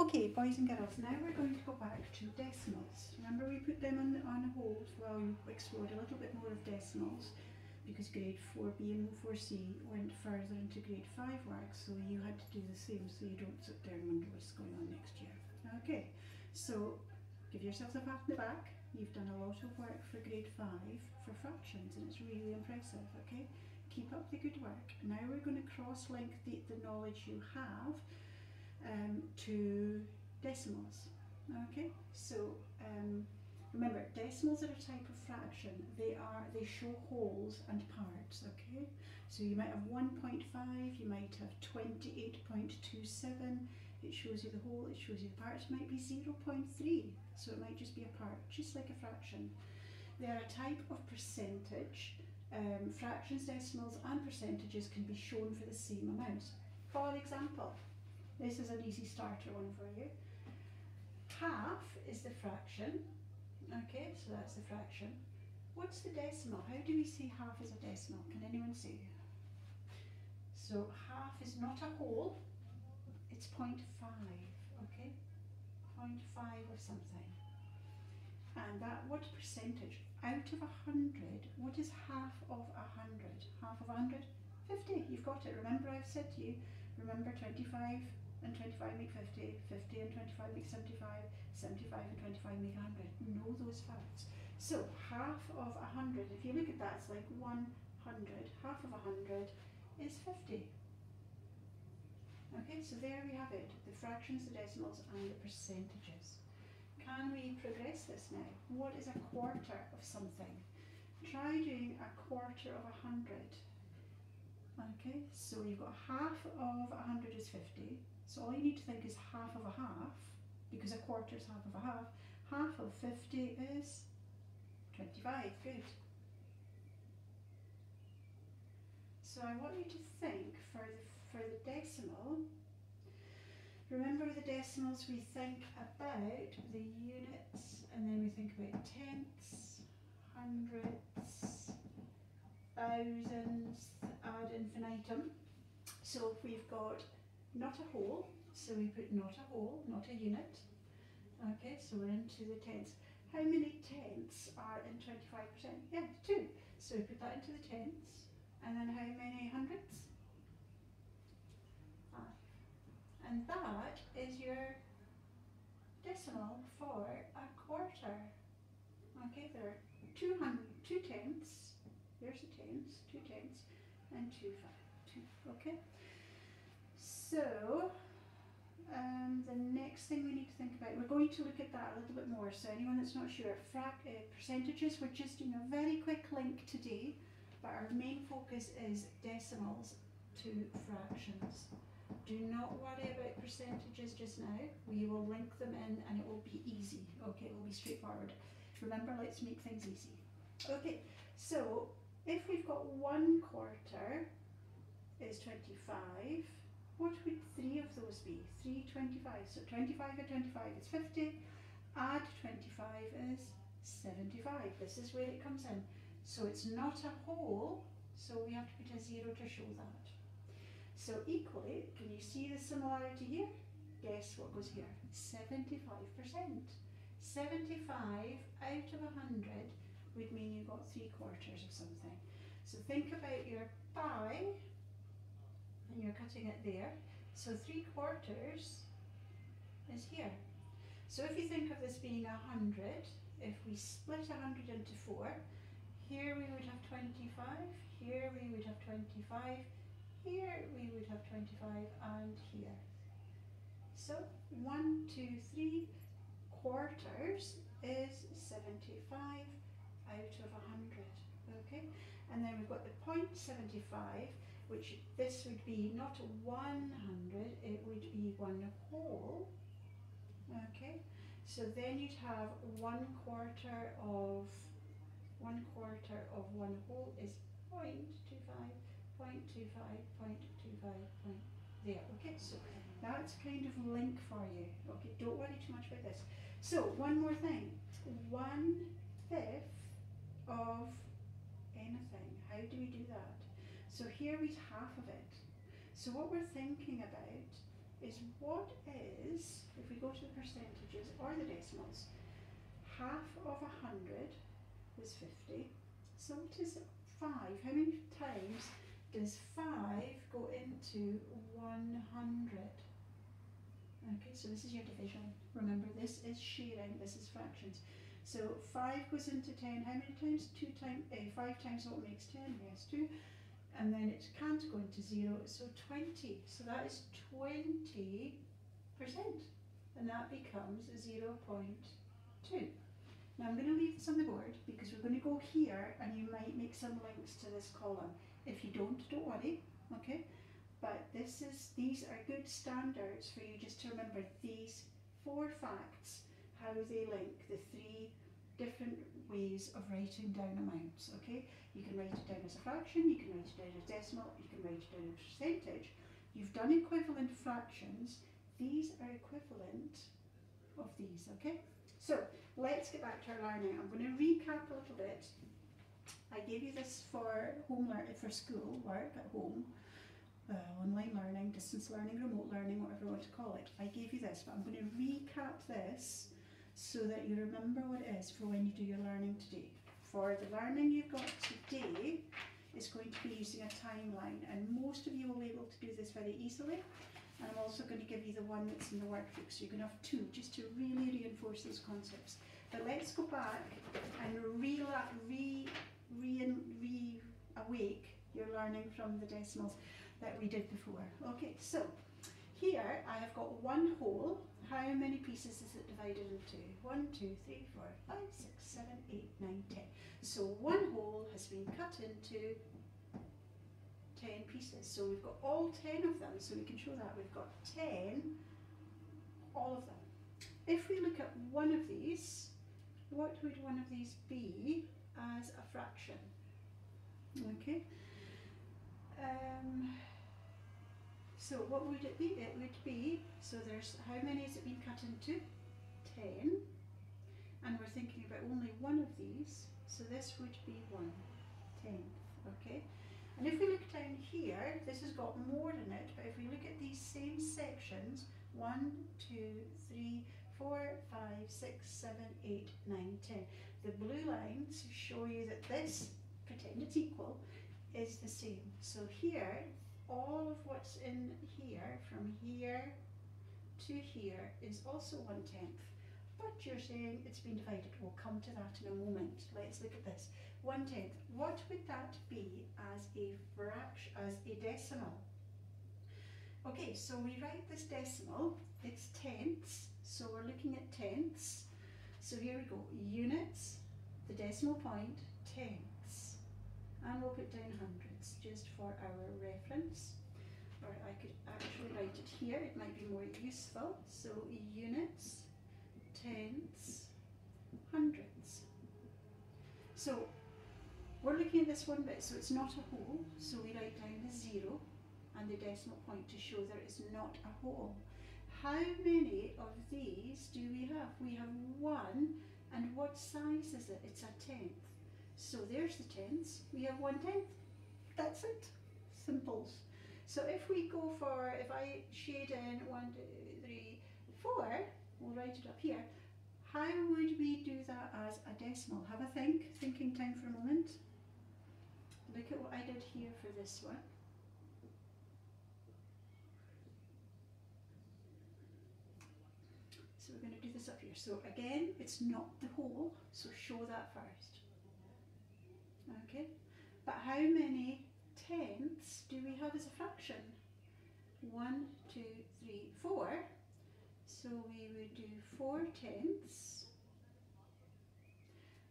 Okay, boys and girls, now we're going to go back to decimals. Remember we put them on hold while we explored a little bit more of decimals because grade 4B and 4C went further into grade 5 work, so you had to do the same so you don't sit there and wonder what's going on next year. Okay, so give yourselves a pat on the back. You've done a lot of work for grade 5 for fractions and it's really impressive, okay? Keep up the good work. Now we're going to cross-link the knowledge you have to decimals. Okay, so remember, decimals are a type of fraction. They show wholes and parts. Okay, so you might have 1.5, you might have 28.27. It shows you the whole, it shows you the parts. It might be 0.3, so it might just be a part, just like a fraction. They are a type of percentage. Fractions, decimals and percentages can be shown for the same amount. For example, this is an easy starter one for you. Half is the fraction. Okay, so that's the fraction. What's the decimal? How do we say half is a decimal? Can anyone say? So half is not a whole, it's 0.5, okay? 0.5 of something. And that, what percentage? Out of 100, what is half of 100? Half of 100? 50, you've got it. Remember I've said to you, remember 25 and 25 make 50, 50 and 25 make 75, 75 and 25 make 100. Know those facts. So half of 100, if you look at that, it's like 100. Half of 100 is 50. Okay, so there we have it. The fractions, the decimals and the percentages. Can we progress this now? What is a quarter of something? Try doing a quarter of 100. Okay, so you've got half of 100 is 50. So all you need to think is half of a half, because a quarter is half of a half. Half of 50 is 25, good. So I want you to think for the decimal. Remember with the decimals we think about the units and then we think about tenths, hundredths, thousands, ad infinitum. So we've got not a whole, so we put not a whole, not a unit. Okay, so we're into the tenths. How many tenths are in 25%? Yeah, 2. So we put that into the tenths. And then how many hundredths? 5. And that is your decimal for a quarter. Okay, there are 2 tenths. There's the tenths, 2 tenths, and 2. Okay. So the next thing we need to think about, we're going to look at that a little bit more. So anyone that's not sure, percentages, we're just doing a very quick link today, but our main focus is decimals to fractions. Do not worry about percentages just now. We will link them in and it will be easy. Okay, it will be straightforward. Remember, let's make things easy. Okay, so if we've got 1 quarter is 25, what would 3 of those be? 3 25. So 25 and 25 is 50. Add 25 is 75. This is where it comes in. So it's not a whole, so we have to put a 0 to show that. So equally, can you see the similarity here? Guess what goes here? 75%. 75 out of 100 would mean you got 3 quarters of something. So think about your pie, and you're cutting it there. So 3 quarters is here. So if you think of this being 100, if we split 100 into 4, here we would have 25, here we would have 25, here we would have 25, and here. So 1, 2, 3 quarters is 75 out of 100. Okay, and then we've got the 0.75, which this would be not 100, it would be 1 whole. Okay, so then you'd have 1 quarter of 1 whole is 0.25, 0.25, 0.25, there. Okay, so that's kind of link for you. Okay, don't worry too much about this. So one more thing, 1/5 of anything. How do we do that? So here we've half of it. So what we're thinking about is what is, if we go percentages or the decimals. Half of 100 is 50. So what is 5? How many times does 5 go into 100? Okay, so this is your division. Remember, this is sharing, this is fractions. So 5 goes into 10, how many times? 5 times what makes 10? Yes, 2. And then it can't go into 0, so 20. So that is 20%. And that becomes 0.2. Now I'm going to leave this on the board because we're going to go here and you might make some links to this column. If you don't worry, okay? But these are good standards for you just to remember these 4 facts, how they link the 3 different ways of writing down amounts, okay? You can write it down as a fraction, you can write it down as decimal, you can write it down as percentage. You've done equivalent fractions. These are equivalent of these, okay? So let's get back to our learning. I'm going to recap a little bit. I gave you this for for school work at home, online learning, distance learning, remote learning, whatever you want to call it. I gave you this, but I'm going to recap this so that you remember what it is for when you do your learning today. For the learning you've got today, it's going to be using a timeline, and most of you will be able to do this very easily. And I'm also going to give you the one that's in the workbook, so you're going to have 2 just to really reinforce those concepts. But let's go back and awake your learning from the decimals that we did before. Okay, so here I have got one whole. How many pieces is it divided into? 1, 2, 3, 4, 5, 6, 7, 8, 9, 10. So one whole has been cut into 10 pieces. So we've got all 10 of them, so we can show that we've got 10, all of them. If we look at one of these, what would one of these be as a fraction? Okay. So what would it be? It would be, so there's, how many has it been cut into? 10. And we're thinking about only one of these, so this would be 1/10, okay? And if we look down here, this has got more in it, but if we look at these same sections, 1, 2, 3, 4, 5, 6, 7, 8, 9, 10. The blue lines show you that this, pretend it's equal, is the same. So here, all of what's in here, from here to here, is also 1/10. But you're saying it's been divided. We'll come to that in a moment. Let's look at this. 1/10. What would that be as a fraction, as a decimal? Okay, so we write this decimal. It's tenths, so we're looking at tenths. So here we go. Units, the decimal point, tenths. And we'll put down hundreds just for our reference. Or I could actually write it here, it might be more useful. So units, tenths, hundreds. So we're looking at this one bit, so it's not a whole, so we write down the 0 and the decimal point to show there is not a whole. How many of these do we have? We have 1, and what size is it? It's a tenth. So there's the tenths, we have 1/10. That's it, simples. So if we go for, if I shade in 1, 2, 3, 4, we'll write it up here. How would we do that as a decimal? Have a thinking time for a moment. Look at what I did here for this one. So we're going to do this up here. So again, it's not the whole, so show that first. Okay, but how many tenths do we have as a fraction? 1, 2, 3, 4. So we would do 4/10,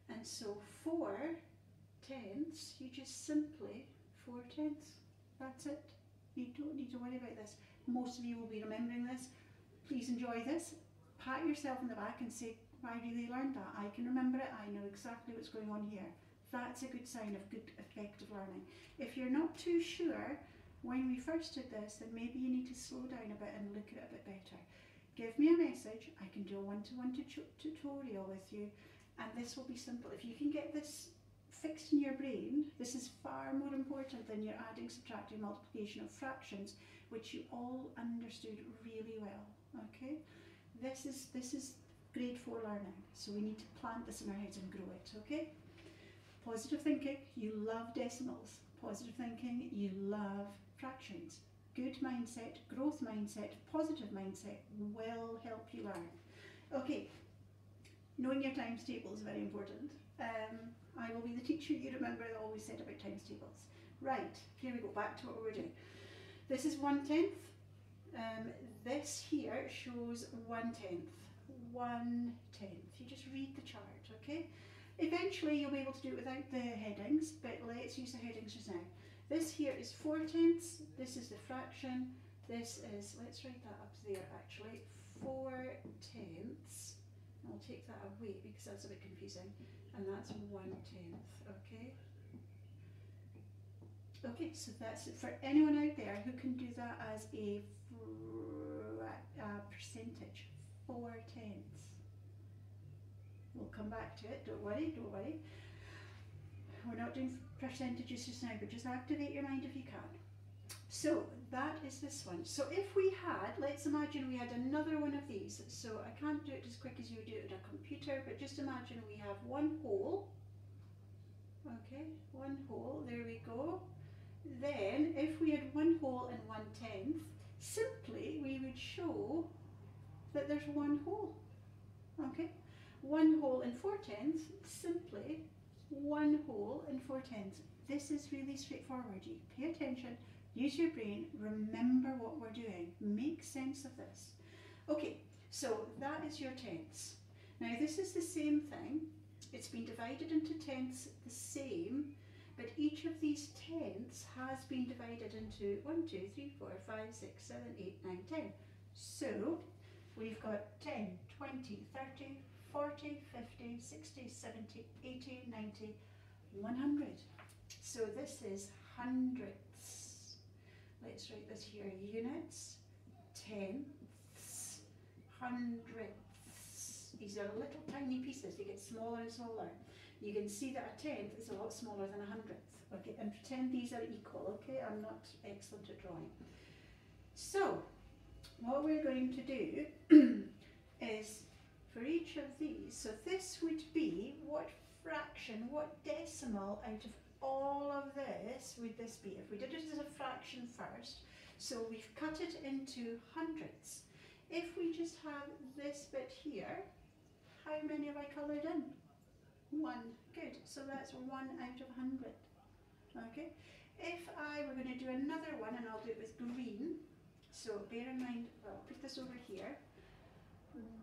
and so 4/10, you just simply 4/10. That's it. You don't need to worry about this. Most of you will be remembering this. Please enjoy this. Pat yourself on the back and say, I really learned that. I can remember it. I know exactly what's going on here. That's a good sign of good, effective learning. If you're not too sure when we first did this, then maybe you need to slow down a bit and look at it a bit better. Give me a message, I can do a one-to-one tutorial with you, and this will be simple. If you can get this fixed in your brain, this is far more important than your adding, subtracting, multiplication of fractions, which you all understood really well, okay? This is grade 4 learning, so we need to plant this in our heads and grow it, okay? Positive thinking, you love decimals. Positive thinking, you love fractions. Good mindset, growth mindset, positive mindset will help you learn. Okay, knowing your times table is very important. I will be the teacher you remember I always said about times tables. Right, here we go, back to what we were doing. This is 1/10. This here shows 1/10. 1/10. You just read the chart, okay? Eventually you'll be able to do it without the headings, but let's use the headings just now. This here is 4/10. This is the fraction. This is, let's write that up there actually, 4/10. I'll take that away because that's a bit confusing. And that's 1/10, okay? Okay, so that's it for anyone out there who can do that as a percentage. 4/10. We'll come back to it, don't worry, don't worry. We're not doing percentages just now, but just activate your mind if you can. So that is this one. So if we had, let's imagine we had another one of these. So I can't do it as quick as you would do it on a computer, but just imagine we have one whole. Okay, one whole, there we go. Then if we had one whole and 1/10, simply we would show that there's one whole. Okay, one whole and 4/10, simply one whole and 4/10. This is really straightforward. You pay attention, use your brain, remember what we're doing, make sense of this. Okay, so that is your tenths. Now this is the same thing. It's been divided into tenths the same, but each of these tenths has been divided into 1, 2, 3, 4, 5, 6, 7, 8, 9, 10. So we've got 10, 20, 30, 40, 50, 60, 70, 80, 90, 100. So this is hundredths. Let's write this here, units, tenths, hundredths. These are little tiny pieces, they get smaller and smaller. You can see that a tenth is a lot smaller than a hundredth. Okay, and pretend these are equal, okay? I'm not excellent at drawing. So, what we're going to do is, for each of these, so this would be, what fraction, what decimal out of all of this would this be? If we did it as a fraction first, so we've cut it into hundredths. If we just have this bit here, how many have I coloured in? 1. Good. So that's 1 out of 100. Okay. If I were going to do another one, and I'll do it with green, so bear in mind, I'll put this over here,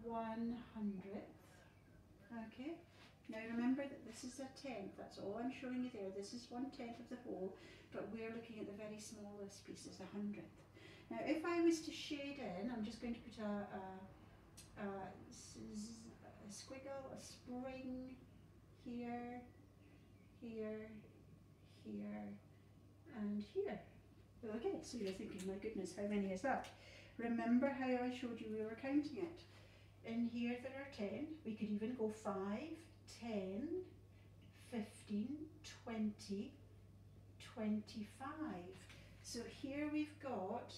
100th. Okay. Now remember that this is a tenth. That's all I'm showing you there. This is 1/10 of the whole, but we're looking at the very smallest pieces, the 100th. Now if I was to shade in, I'm just going to put a squiggle, a spring, here, here, here, and here. Okay, so you're thinking, my goodness, how many is that? Remember how I showed you we were counting it. In here there are 10, we could even go 5, 10, 15, 20, 25. So here we've got,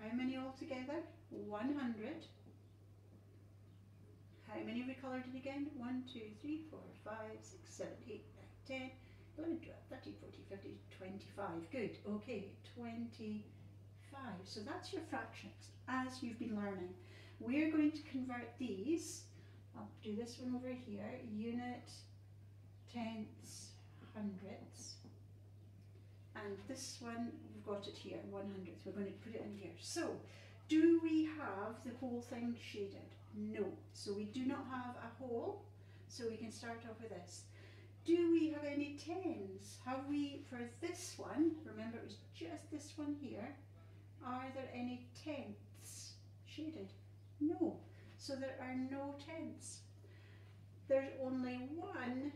how many altogether? 100. How many have we coloured in again? 1, 2, 3, 4, 5, 6, 7, 8, 9, 10, 11, 12, 13, 14, 15, 25. Good, okay, 25. So that's your fractions as you've been learning. We're going to convert these, I'll do this one over here, unit, tenths, hundredths, and this one, we've got it here, 100th, we're going to put it in here. So, do we have the whole thing shaded? No. So we do not have a whole, so we can start off with this. Do we have any tens? Have we, for this one, remember it was just this one here, are there any tenths shaded? No. So there are no tenths. There's only one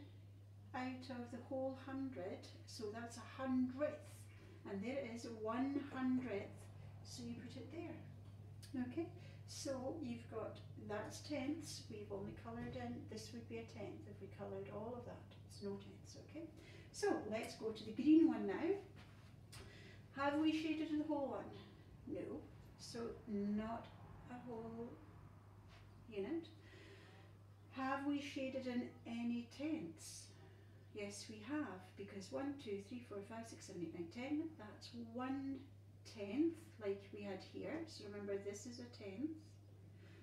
out of the whole 100, so that's 100th, and there is 100th, so you put it there. Okay, so you've got, that's tenths, we've only coloured in, this would be a tenth if we coloured all of that, it's no tenths, okay? So let's go to the green one now. Have we shaded the whole one? No, so not a whole unit. Have we shaded in any tenths? Yes, we have, because 1, 2, 3, 4, 5, 6, 7, 8, 9, 10, that's 1/10, like we had here. So remember, this is a tenth.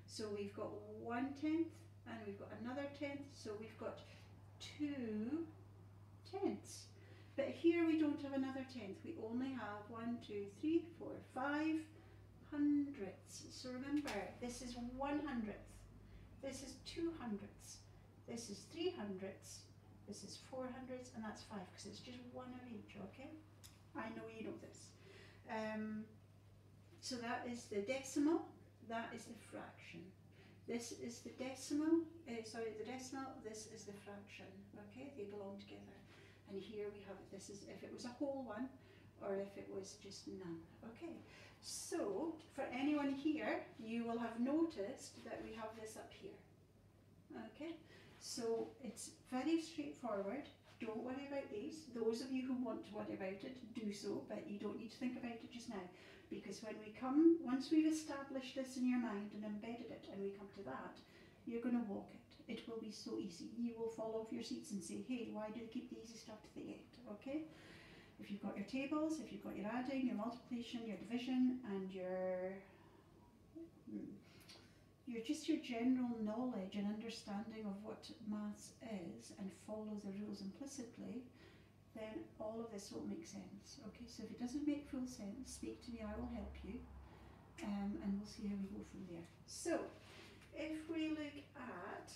So we've got 1/10, and we've got another tenth, so we've got 2 tenths. But here we don't have another tenth, we only have 1, 2, 3, 4, 5 hundredths. So remember, this is 1/100th, this is 2/100ths, this is 3/100ths, this is 4/100ths, and that's 5, because it's just one of each, okay? I know you know this. So that is the decimal, that is the fraction. This is the decimal, the decimal, this is the fraction, okay? They belong together. And here we have it, this is if it was a whole one, or if it was just none, okay? So, for anyone here, you will have noticed that we have this up here, okay? So, it's very straightforward. Don't worry about these. Those of you who want to worry about it, do so, but you don't need to think about it just now. Because when we come, once we've established this in your mind and embedded it, and we come to that, you're going to walk it. It will be so easy. You will fall off your seats and say, hey, why do they keep the easy stuff to the end, okay? If you've got your tables, if you've got your adding, your multiplication, your division, and your just your general knowledge and understanding of what maths is and follow the rules implicitly, then all of this will make sense. Okay, so if it doesn't make full sense, speak to me, I will help you, and we'll see how we go from there. So, if we look at,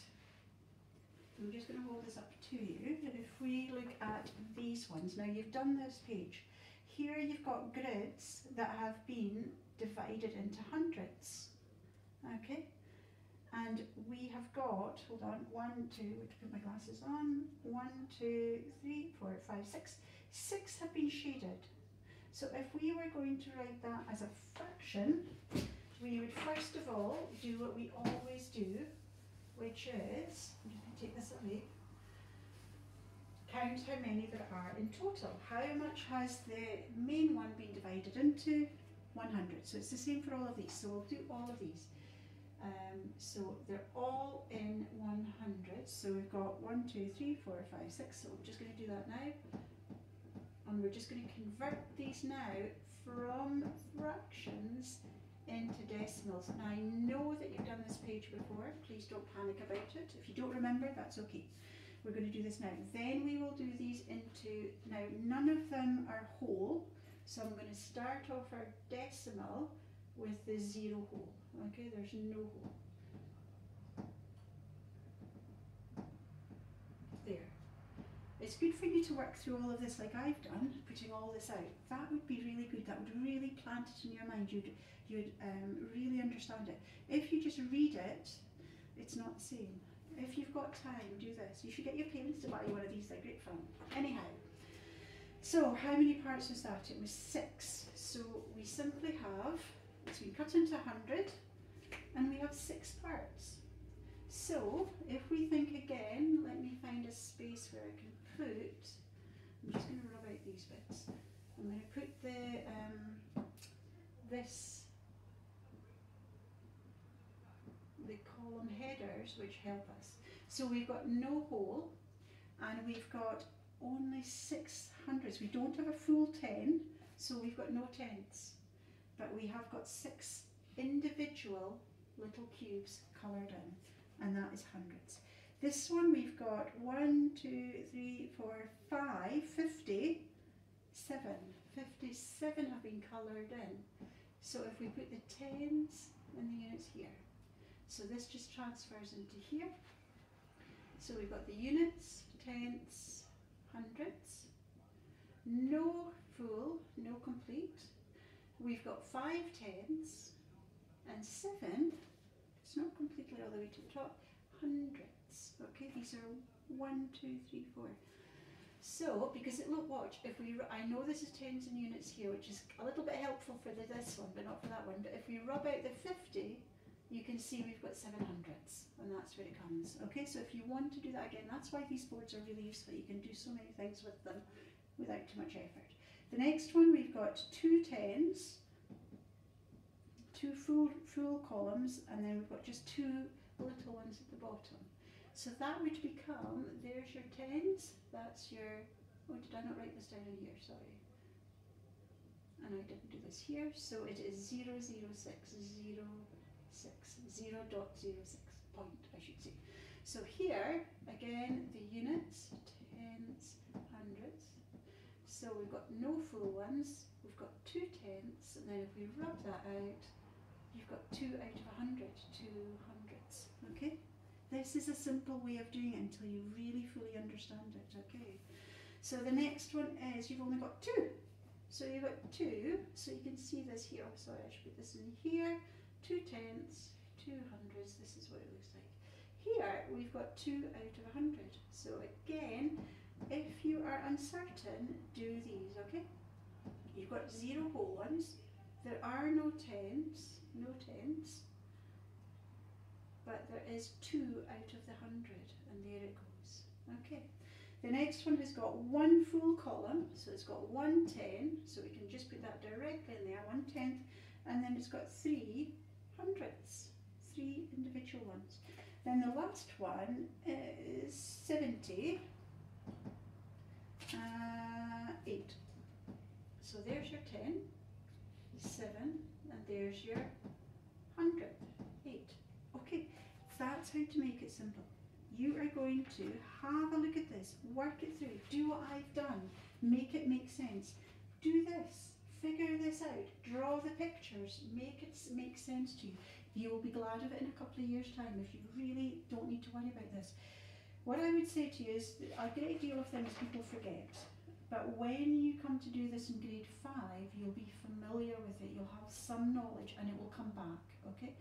I'm just going to hold this up to you, if we look at these ones, now you've done this page, here you've got grids that have been divided into hundreds, okay? And we have got, hold on, 1, 2, to put my glasses on, 1, 2, 3, 4, 5, 6. 6 have been shaded. So if we were going to write that as a fraction, we would first of all do what we always do, which is, I'm just going to take this away, count how many there are in total. How much has the main one been divided into? 100. So it's the same for all of these. So we'll do all of these. So they're all in 100. So we've got 1, 2, 3, 4, 5, 6. So we're just going to do that now. And we're just going to convert these now from fractions into decimals. Now I know that you've done this page before. Please don't panic about it. If you don't remember, that's okay. We're going to do this now. Then we will do these into, now none of them are whole. So I'm going to start off our decimal with the 0 whole. Okay, there's no hole. There. It's good for you to work through all of this like I've done, putting all this out. That would be really good. That would really plant it in your mind. You'd really understand it. If you just read it, it's not the same. If you've got time, do this. You should get your parents to buy you one of these. They're great fun. Anyhow, so how many parts was that? It was 6. So we simply have, it's been cut into 100, and we have 6 parts. So if we think again, let me find a space where I can put, I'm just going to rub out these bits. I'm going to put the column headers which help us. So we've got no hole, and we've got only 6 hundredths. We don't have a full 10, so we've got no tenths. But we have got 6 individual little cubes coloured in, and that is hundreds. This one we've got 1, 2, 3, 4, 5, 57. 57 have been coloured in. So if we put the tens and the units here, so this just transfers into here. So we've got the units, tenths, hundreds, no full, no complete. We've got 5 tenths and 7, it's not completely all the way to the top, hundredths. Okay, these are 1, 2, 3, 4. So, because watch, if we, I know this is tens and units here, which is a little bit helpful for this one, but not for that one. But if we rub out the 50, you can see we've got 7 hundredths, and that's where it comes. Okay, so if you want to do that again, that's why these boards are really useful. You can do so many things with them without too much effort. The next one, we've got 2 tens, 2 full columns, and then we've got just 2 little little ones at the bottom. So that would become, there's your tens, that's your, oh, did I not write this down in here? Sorry. And I didn't do this here, so it is 0.06 point, I should say. So here, again, the units, tenths, hundreds. So we've got no full ones, we've got 2 tenths, and then if we rub that out, you've got 2 out of 100, 2 hundredths, okay? This is a simple way of doing it until you really fully understand it, okay? So the next one is, you've only got 2. So you've got 2, so you can see this here, oh, sorry, I should put this in here, 2 tenths, 2 hundredths, this is what it looks like. Here, we've got 2 out of 100. So again, if you are uncertain, do these, okay? You've got 0 whole ones, there are no tenths, but there is 2 out of the 100, and there it goes, okay? The next one has got 1 full column, so it's got 1 10, so we can just put that directly in there, 1 tenth, and then it's got 3 hundredths, 3 individual ones. Then the last one is 78. So there's your 10, 7, and there's your 100, 8. Okay, that's how to make it simple. You are going to have a look at this, work it through, do what I've done, make it make sense. Do this, figure this out, draw the pictures, make it make sense to you. You will be glad of it in a couple of years' time if you really don't need to worry about this. What I would say to you is a great deal of things people forget, but when you come to do this in grade 5, you'll be familiar with it, you'll have some knowledge and it will come back, okay?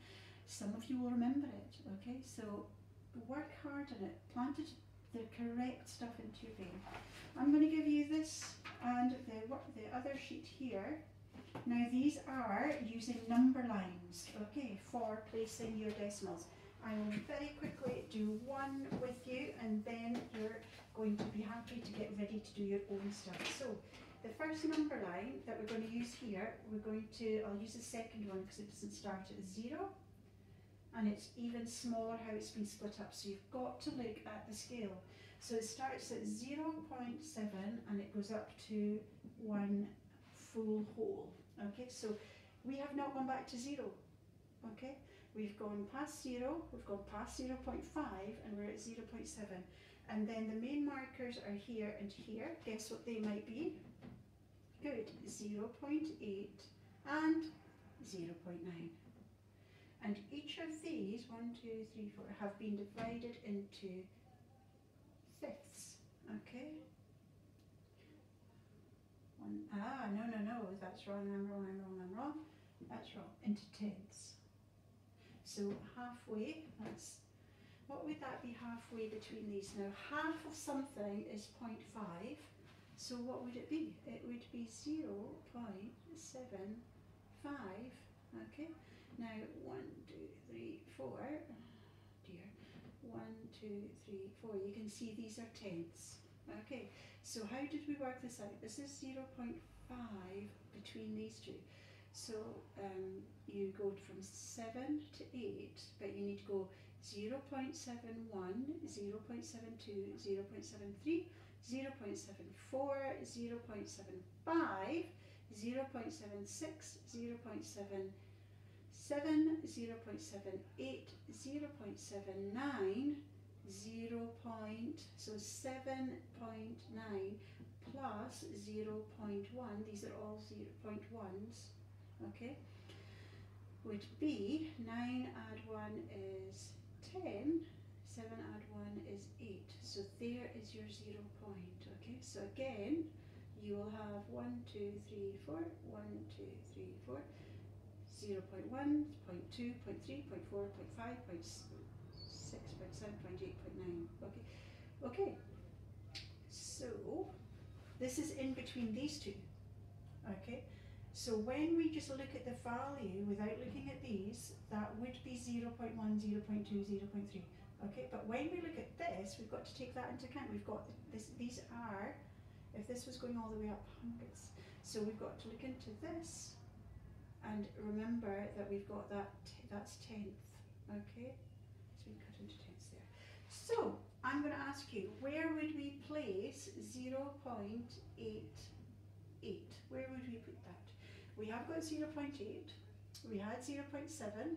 Some of you will remember it, okay? So work hard on it, plant the correct stuff into your brain. I'm going to give you this and the other sheet here. Now these are using number lines, okay, for placing your decimals. I will very quickly do one with you and then you're going to be happy to get ready to do your own stuff. So the first number line that we're going to use here, I'll use the second one because it doesn't start at 0. And it's even smaller how it's been split up, so you've got to look at the scale. So it starts at 0.7 and it goes up to 1 full whole. Okay, so we have not gone back to 0. Okay, we've gone past 0, we've gone past 0.5 and we're at 0.7. And then the main markers are here and here. Guess what they might be? Good, 0.8 and 0.9. And each of these, 1, 2, 3, 4, have been divided into fifths, okay? No, that's wrong, I'm wrong. That's wrong, into tenths. So halfway, what would that be halfway between these? Now half of something is 0.5, so what would it be? It would be 0.75, okay? Now 1, 2, 3, 4, dear, 1, 2, 3, 4, you can see these are tenths, okay? So how did we work this out? This is 0.5 between these two. So you go from 7 to 8, but you need to go 0.71, 0.72, 0.73, 0.74, 0.75, 0.76, 0.77, 0.78, 0.79, 7.9 plus 0.1, these are all 0.1s, okay, would be 9 add 1 is 10, 7 add 1 is 8, so there is your 0 point, okay, so again, you will have 1, 2, 3, 4, 1, 2, 3, 4, 0.1, 0.2, 0.3, 0.4, 0.5, 0.6, 0.7, 0.8, 0.9, okay, so this is in between these two, okay, so when we just look at the value without looking at these, that would be 0.1, 0.2, 0.3, okay, but when we look at this, we've got to take that into account. We've got this, these are, if this was going all the way up, hundredths, so we've got to look into this and remember that we've got that, that's tenth, okay, It's been cut into tenths there. So I'm going to ask you, where would we place 0.88? Where would we put that? We have got 0.8, we had 0.7,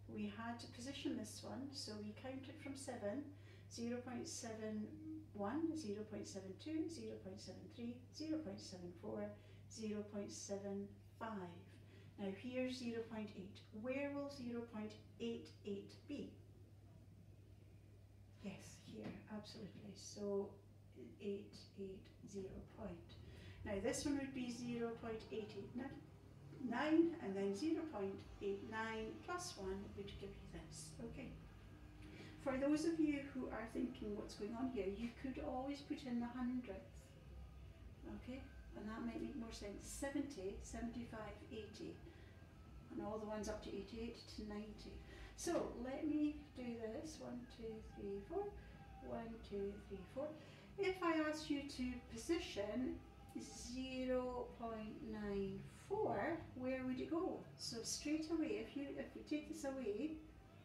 we had to position this one, so we counted from 7, 0.71, 0.72, 0.73, 0.74, 0.75. Now here's 0.8. Where will 0.88 be? Yes, here, absolutely. So 880 point. Now this one would be 0.889, and then 0.89 plus 1 would give you this. Okay. For those of you who are thinking what's going on here, you could always put in the hundredth. Okay, and that might make more sense. 70, 75, 80, and all the ones up to 88 to 90. So let me do this. 1, 2, 3, 4. 1, 2, 3, 4. If I asked you to position 0.94, where would you go? So straight away, if we take this away,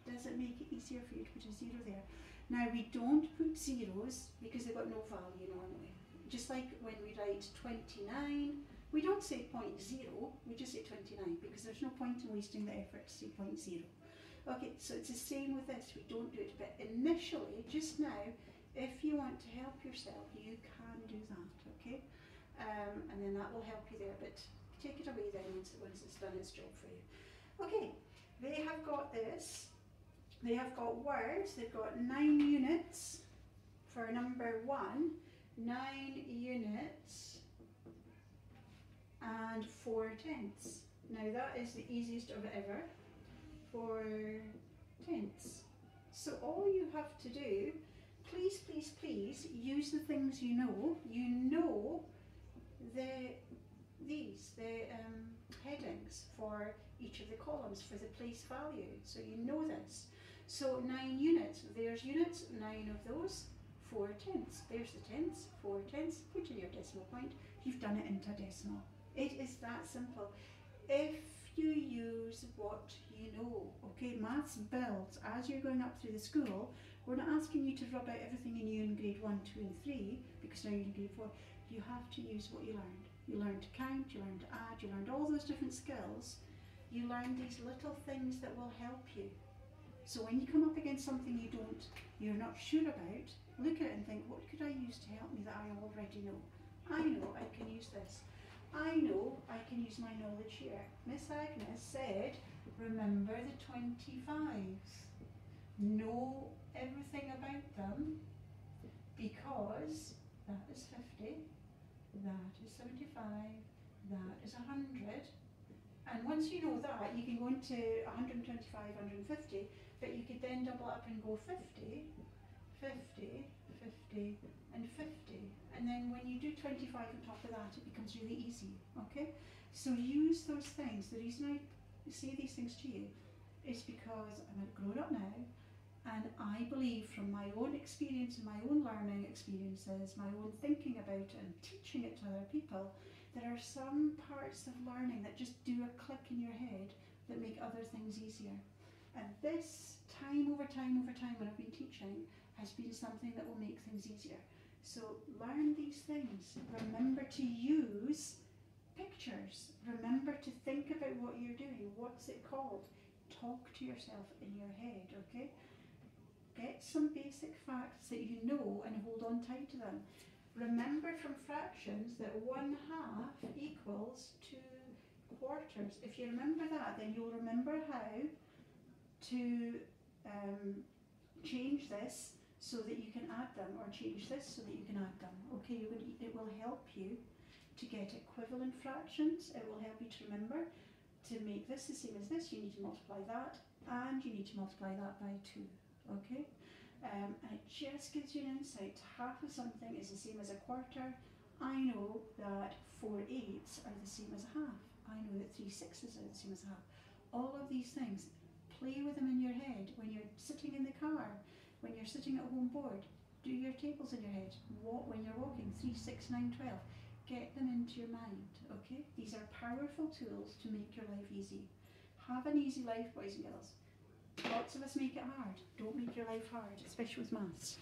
does it make it easier for you to put a 0 there? Now we don't put zeros because they've got no value normally. Just like when we write 29, we don't say 0.0, we just say 29 because there's no point in wasting the effort to say 0.0. Okay, so it's the same with this, we don't do it, but initially, just now, if you want to help yourself, you can do that, okay? And then that will help you there, but take it away then once it's done its job for you. Okay, they have got this. They have got words, they've got 9 units for number 1, 9 units and 4 tenths. Now that is the easiest of ever, 4 tenths. So all you have to do, please, please, please use the things you know. You know the headings for each of the columns for the place value. So you know this. So 9 units, there's units, 9 of those, 4 tenths. There's the tenths, 4 tenths, put in your decimal point, you've done it into a decimal. It is that simple. If you use what you know, okay, maths builds as you're going up through the school. We're not asking you to rub out everything you knew in grade 1, 2 and 3, because now you're in grade 4. You have to use what you learned. You learned to count, you learned to add, you learned all those different skills. You learned these little things that will help you. So when you come up against something you're not sure about, look at it and think, what could I use to help me that I already know? I know I can use this. I know I can use my knowledge here. Miss Agnes said, remember the 25s. Know everything about them because that is 50, that is 75, that is 100. And once you know that, you can go into 125, 150, but you could then double up and go 50, 50, 50, and 50. And then when you do 25 on top of that, it becomes really easy, okay? So use those things. The reason I say these things to you is because I'm a grown up now, and I believe from my own experience and my own learning experiences, my own thinking about it and teaching it to other people, there are some parts of learning that just do a click in your head that make other things easier. And this, time over time over time when I've been teaching, has been something that will make things easier. So learn these things. Remember to use pictures. Remember to think about what you're doing. What's it called? Talk to yourself in your head, okay? Get some basic facts that you know and hold on tight to them. Remember from fractions that 1/2 equals 2 quarters. If you remember that, then you'll remember how to change this so that you can add them, or change this so that you can add them. Okay, it will help you to get equivalent fractions. It will help you to remember to make this the same as this. You need to multiply that, and you need to multiply that by 2. Okay, and it just gives you an insight. 1/2 of something is the same as 1/4. I know that 4/8 are the same as 1/2. I know that 3/6 are the same as 1/2. All of these things, play with them in your head when you're sitting in the car, when you're sitting at home bored. Do your tables in your head. When you're walking, 3, 6, 9, 12. Get them into your mind, okay? These are powerful tools to make your life easy. Have an easy life, boys and girls. Lots of us make it hard. Don't make your life hard, especially with maths.